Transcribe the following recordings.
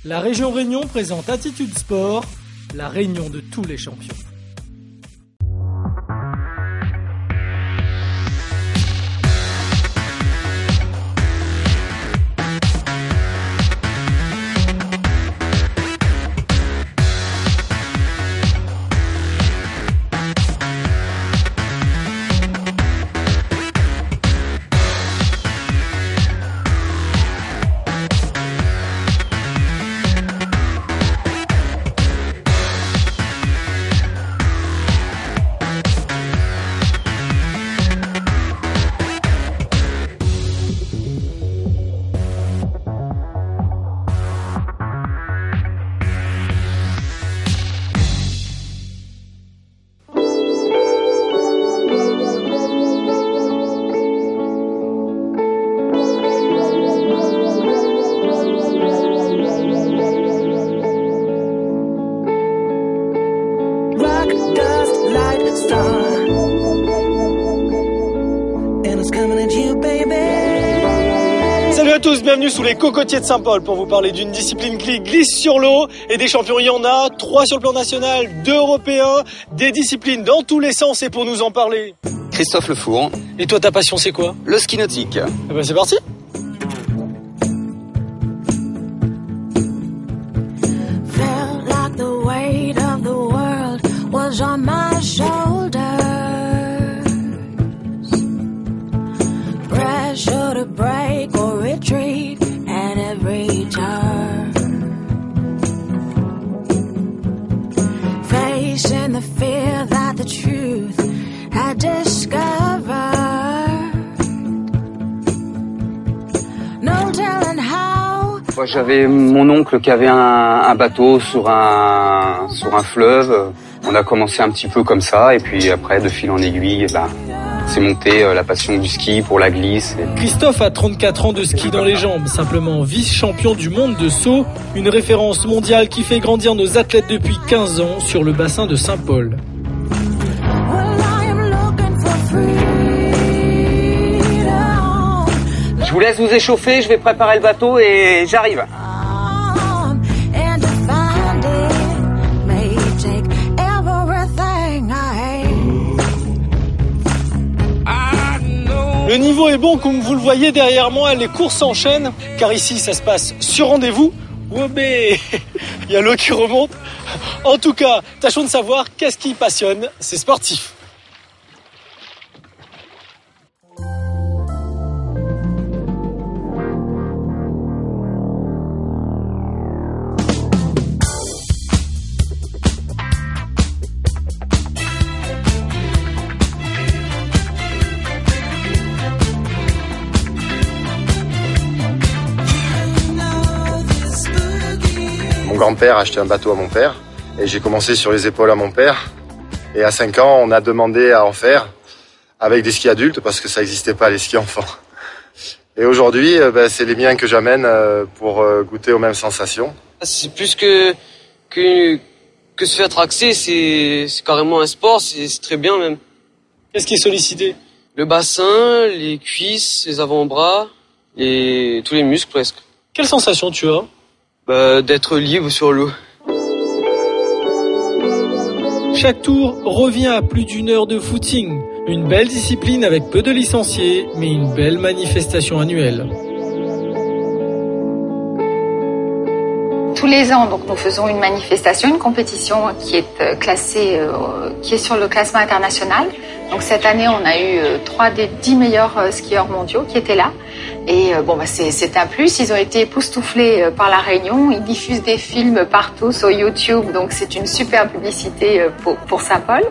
La région Réunion présente Attitude Sport, la réunion de tous les champions. Salut à tous, bienvenue sous les cocotiers de Saint-Paul pour vous parler d'une discipline qui glisse sur l'eau et des champions il y en a, 3 sur le plan national, 2 européens, des disciplines dans tous les sens et pour nous en parler. Christophe Lefour. Et toi ta passion c'est quoi? Le ski nautique. Eh ben c'est parti. Felt like the weight of the world was on my shoulders. Pressure to break or retreat at every turn. Facing the fear that the truth had discovered. No telling how. Moi, j'avais mon oncle qui avait un bateau sur un fleuve. On a commencé un petit peu comme ça et puis après, de fil en aiguille, c'est monté la passion du ski pour la glisse. Christophe a 34 ans de ski dans les jambes, simplement vice-champion du monde de saut, une référence mondiale qui fait grandir nos athlètes depuis 15 ans sur le bassin de Saint-Paul. Je vous laisse vous échauffer, je vais préparer le bateau et j'arrive. Le niveau est bon, comme vous le voyez derrière moi, les courses s'enchaînent, car ici ça se passe sur rendez-vous. Wobé, il y a l'eau qui remonte. En tout cas, tâchons de savoir qu'est-ce qui passionne ces sportifs. Mon grand-père a acheté un bateau à mon père et j'ai commencé sur les épaules à mon père. Et à 5 ans, on a demandé à en faire avec des skis adultes parce que ça n'existait pas les skis enfants. Et aujourd'hui, c'est les miens que j'amène pour goûter aux mêmes sensations. C'est plus que se faire traxer, c'est carrément un sport, c'est très bien même. Qu'est-ce qui est sollicité? Le bassin, les cuisses, les avant-bras, et tous les muscles presque. Quelle sensation tu as? D'être libre sur l'eau. Chaque tour revient à plus d'1 heure de footing. Une belle discipline avec peu de licenciés, mais une belle manifestation annuelle. Tous les ans, donc, nous faisons une manifestation, une compétition qui est classée, qui est sur le classement international. Donc cette année, on a eu 3 des 10 meilleurs skieurs mondiaux qui étaient là. Et c'est un plus. Ils ont été époustouflés par la Réunion. Ils diffusent des films partout sur YouTube. Donc c'est une super publicité pour Saint-Paul.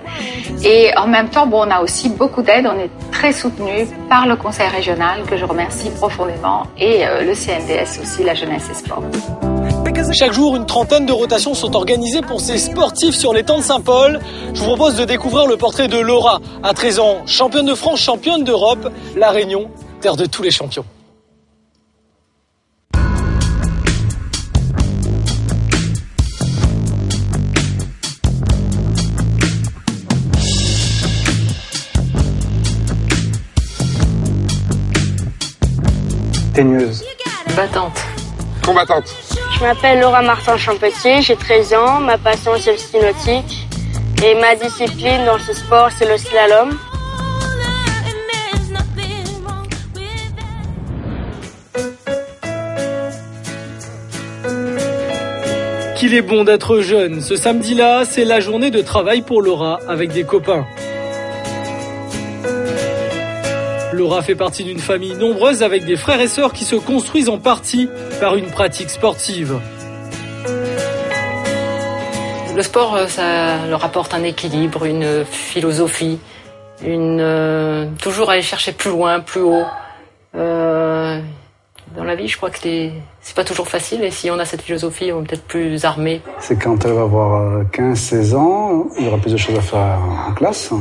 Et en même temps, on a aussi beaucoup d'aide. On est très soutenus par le conseil régional que je remercie profondément et le CNDS aussi, la jeunesse et sport. Chaque jour, une trentaine de rotations sont organisées pour ces sportifs sur l'étang de Saint-Paul. Je vous propose de découvrir le portrait de Laura, à 13 ans, championne de France, championne d'Europe, La Réunion, terre de tous les champions. Teigneuse. Battante. Combattante. Je m'appelle Laura Martin-Champetier, j'ai 13 ans, ma passion c'est le ski nautique et ma discipline dans ce sport c'est le slalom. Qu'il est bon d'être jeune. Ce samedi-là, c'est la journée de travail pour Laura avec des copains. Laura fait partie d'une famille nombreuse avec des frères et sœurs qui se construisent en partie par une pratique sportive. Le sport, ça leur apporte un équilibre, une philosophie, toujours aller chercher plus loin, plus haut. Dans la vie, je crois que c'est pas toujours facile et si on a cette philosophie, on est peut-être plus armé. C'est quand elle va avoir 15-16 ans, il y aura plus de choses à faire en classe.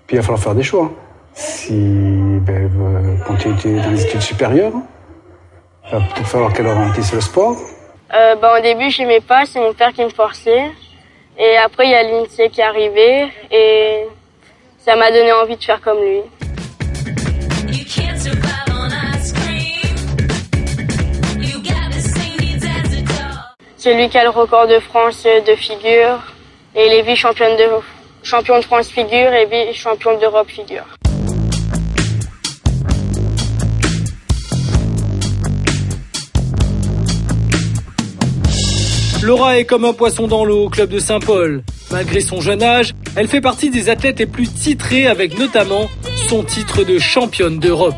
Puis il va falloir faire des choix. Si elle veut continuer dans les études supérieures, il va peut-être falloir qu'elle orientisse le sport. Au début, je n'aimais pas, c'est mon père qui me forçait. Et après, il y a l'INSEE qui est arrivé et ça m'a donné envie de faire comme lui. C'est lui qui a le record de France de figure et il est vice-champion de France figure et vice-champion d'Europe figure. Laura est comme un poisson dans l'eau au club de Saint-Paul. Malgré son jeune âge, elle fait partie des athlètes les plus titrés avec notamment son titre de championne d'Europe.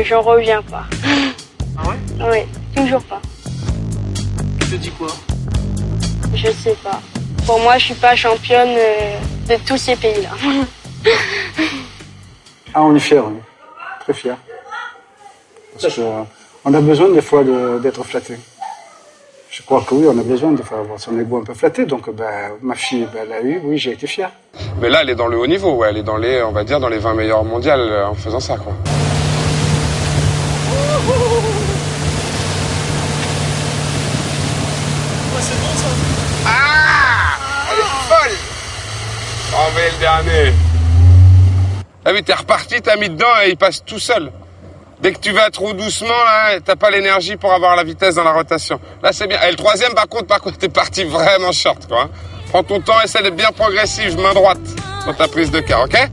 Je reviens pas. Ah ouais? Oui, toujours pas. Tu te dis quoi? Je sais pas. Pour moi, je suis pas championne de tous ces pays-là. Ah, on est fiers, oui. Très fiers. Parce qu'on a besoin des fois d'être flatté. Je crois que oui, on a besoin de faire avoir son ego un peu flatté. Donc, ma fille, elle l'a eu, oui, j'ai été fier. Mais là, elle est dans le haut niveau, ouais. Elle est dans les, on va dire, dans les 20 meilleurs mondiales en faisant ça, quoi. Ah! Elle est folle! Oh, mais le dernier! Ah oui, t'es reparti, t'as mis dedans et il passe tout seul. Dès que tu vas trop doucement, là, t'as pas l'énergie pour avoir la vitesse dans la rotation. Là, c'est bien. Et le troisième, par contre, t'es parti vraiment short, quoi. Prends ton temps, essaie d'être bien progressif, main droite, dans ta prise de quart, ok?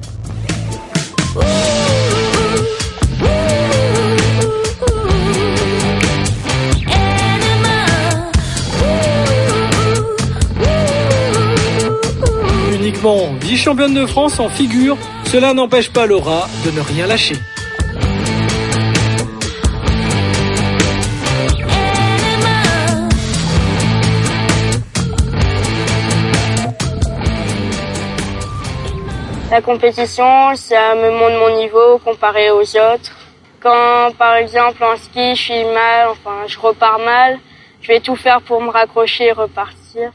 Uniquement vice-championne de France en figure, cela n'empêche pas Laura de ne rien lâcher. La compétition, ça me montre mon niveau comparé aux autres. Quand, par exemple, en ski, je suis mal, je repars mal, je vais tout faire pour me raccrocher et repartir.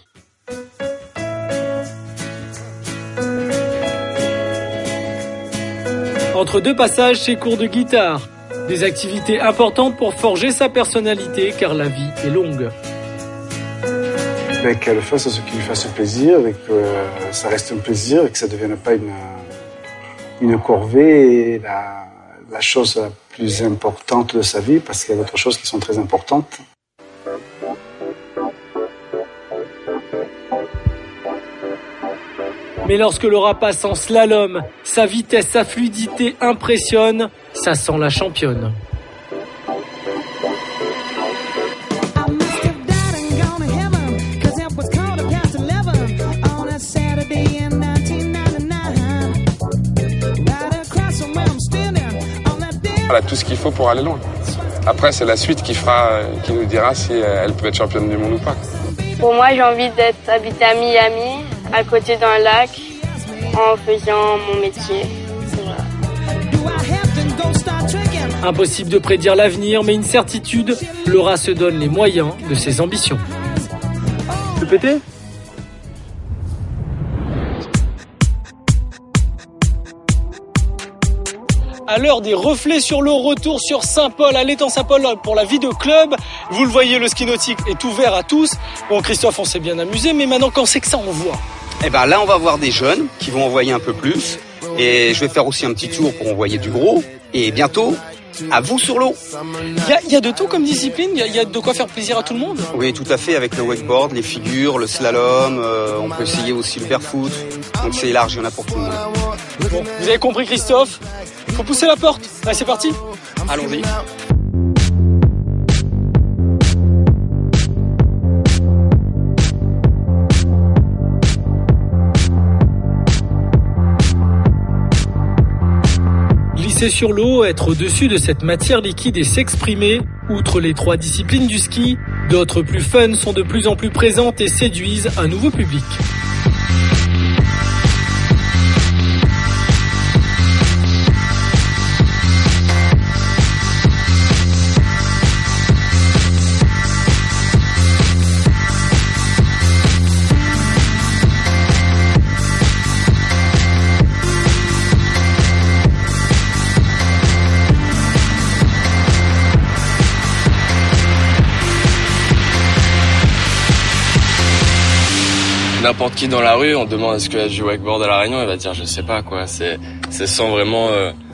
Entre deux passages, ses cours de guitare. Des activités importantes pour forger sa personnalité, car la vie est longue. Qu'elle fasse ce qui lui fasse plaisir, et que ça reste un plaisir et que ça ne devienne pas une corvée et la chose la plus importante de sa vie, parce qu'il y a d'autres choses qui sont très importantes. Mais lorsque Laura passe en slalom, sa vitesse, sa fluidité impressionnent, ça sent la championne. Elle a tout ce qu'il faut pour aller loin. Après, c'est la suite qui nous dira si elle peut être championne du monde ou pas. Pour moi, j'ai envie d'habiter à Miami, à côté d'un lac, en faisant mon métier. Impossible de prédire l'avenir, mais une certitude, Laura se donne les moyens de ses ambitions. Tu peux péter ? à l'heure des reflets sur l'eau. Retour sur Saint-Paul, à l'étang Saint-Paul pour la vie de club. Vous le voyez, le ski nautique est ouvert à tous. Bon, Christophe, on s'est bien amusé, mais maintenant, quand c'est que ça, on voit? Eh ben là, on va voir des jeunes qui vont envoyer un peu plus. Et je vais faire aussi un petit tour pour envoyer du gros. Et bientôt, à vous sur l'eau. Il y a de tout comme discipline, il y a de quoi faire plaisir à tout le monde. Oui, tout à fait, avec le wakeboard, les figures, le slalom, on peut essayer aussi le barefoot. Donc c'est large, il y en a pour tout le monde. Bon, vous avez compris Christophe, il faut pousser la porte. Allez, c'est parti. Allons-y. Glisser sur l'eau, être au-dessus de cette matière liquide et s'exprimer, outre les 3 disciplines du ski, d'autres plus fun sont de plus en plus présentes et séduisent un nouveau public. N'importe qui dans la rue, on demande est-ce qu'il y a du wakeboard à La Réunion, il va dire je sais pas quoi. C'est sans vraiment.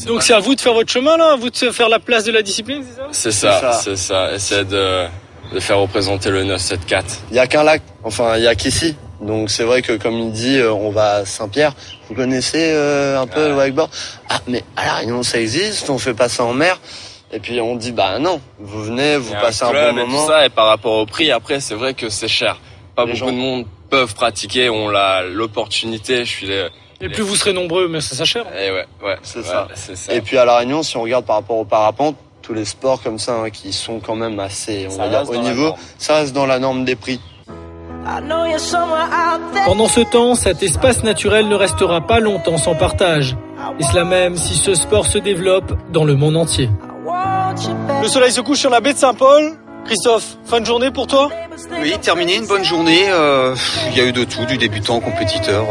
Donc c'est à vous de faire votre chemin là, à vous de faire la place de la discipline, c'est ça? C'est ça. Essayer de faire représenter le 974. Il y a qu'un lac, enfin il y a qu'ici. Donc c'est vrai que comme il dit, on va à Saint-Pierre. Vous connaissez un peu le wakeboard? Ah mais à La Réunion ça existe, on fait pas ça en mer. Et puis on dit bah non, vous venez, vous passez un bon moment. Et tout ça, et par rapport au prix, après c'est vrai que c'est cher. Pas beaucoup de monde peuvent pratiquer, ont l'opportunité. Et plus vous serez nombreux, mais ça cher. Et ouais, c'est ça. Et puis à La Réunion, si on regarde par rapport au parapente, tous les sports comme ça qui sont quand même assez, on va dire, au niveau, ça reste dans la norme des prix. Pendant ce temps, cet espace naturel ne restera pas longtemps sans partage. Et cela même si ce sport se développe dans le monde entier. Le soleil se couche sur la baie de Saint-Paul. Christophe, fin de journée pour toi? Oui, terminé, une bonne journée. Il y a eu de tout, du débutant au compétiteur.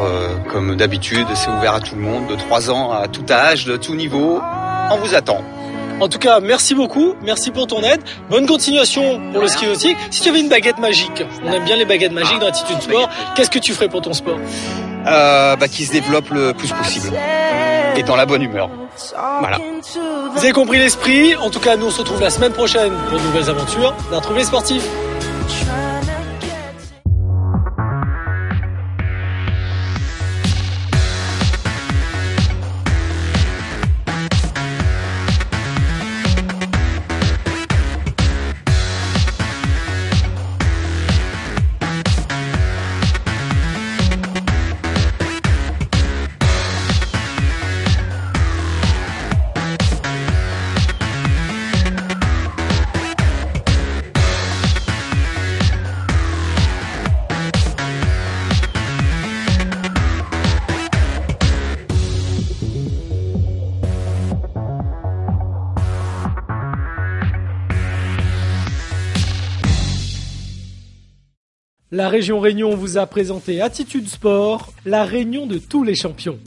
Comme d'habitude, c'est ouvert à tout le monde, de 3 ans à tout âge, de tout niveau. On vous attend. En tout cas, merci beaucoup, merci pour ton aide. Bonne continuation pour le ski nautique. Si tu avais une baguette magique, on aime bien les baguettes magiques dans Attitude Sport, qu'est-ce que tu ferais pour ton sport? Qui se développe le plus possible. Et dans la bonne humeur. Voilà. Vous avez compris l'esprit. En tout cas, nous on se retrouve la semaine prochaine pour de nouvelles aventures d'un trouvé sportif. La région Réunion vous a présenté Attitude Sport, la réunion de tous les champions.